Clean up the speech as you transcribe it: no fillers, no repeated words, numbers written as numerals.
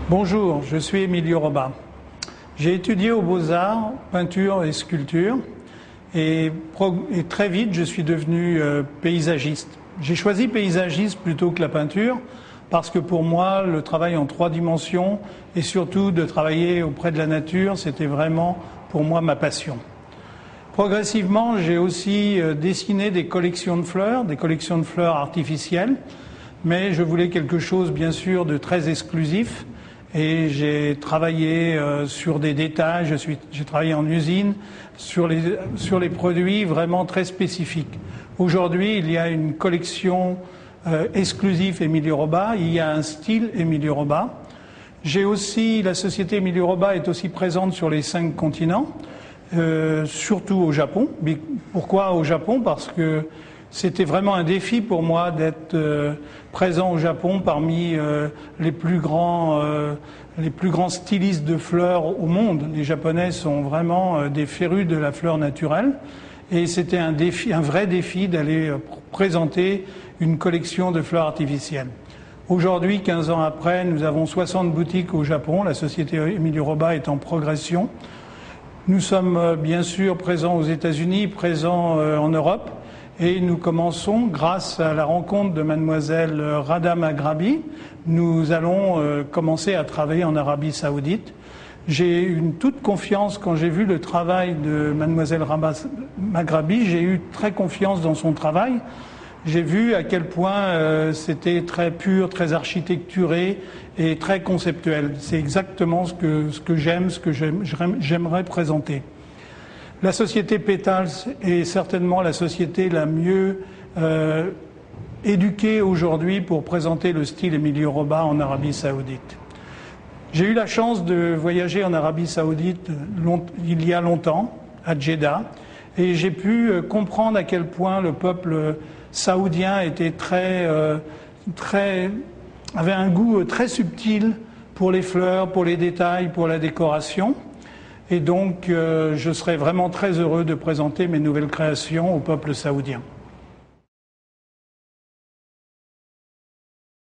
Bonjour, je suis Emilio Roba. J'ai étudié aux Beaux-Arts, peinture et sculpture, et très vite je suis devenu paysagiste. J'ai choisi paysagiste plutôt que la peinture parce que pour moi le travail en 3 dimensions et surtout de travailler auprès de la nature, c'était vraiment pour moi ma passion. Progressivement, j'ai aussi dessiné des collections de fleurs artificielles, mais je voulais quelque chose bien sûr de très exclusif. Et j'ai travaillé sur des détails, j'ai travaillé en usine, sur les produits vraiment très spécifiques. Aujourd'hui, il y a une collection exclusive Emilio Roba, il y a un style Emilio Roba. La société Emilio Roba est aussi présente sur les 5 continents, surtout au Japon. Mais pourquoi au Japon? Parce que c'était vraiment un défi pour moi d'être présent au Japon parmi les plus grands stylistes de fleurs au monde. Les Japonais sont vraiment des férus de la fleur naturelle. Et c'était un vrai défi d'aller présenter une collection de fleurs artificielles. Aujourd'hui, 15 ans après, nous avons 60 boutiques au Japon. La société Emilio Roba est en progression. Nous sommes bien sûr présents aux États-Unis, présents en Europe. Et nous commençons, grâce à la rencontre de mademoiselle Rada Maghrabi, nous allons commencer à travailler en Arabie Saoudite. J'ai eu une toute confiance quand j'ai vu le travail de mademoiselle Rada Maghrabi, j'ai eu très confiance dans son travail. J'ai vu à quel point c'était très pur, très architecturé et très conceptuel. C'est exactement ce que j'aime, ce que j'aimerais présenter. La société Petals est certainement la société la mieux éduquée aujourd'hui pour présenter le style Emilio Roba en Arabie Saoudite. J'ai eu la chance de voyager en Arabie Saoudite il y a longtemps, à Jeddah, et j'ai pu comprendre à quel point le peuple saoudien était avait un goût très subtil pour les fleurs, pour les détails, pour la décoration. Et donc, je serai vraiment très heureux de présenter mes nouvelles créations au peuple saoudien.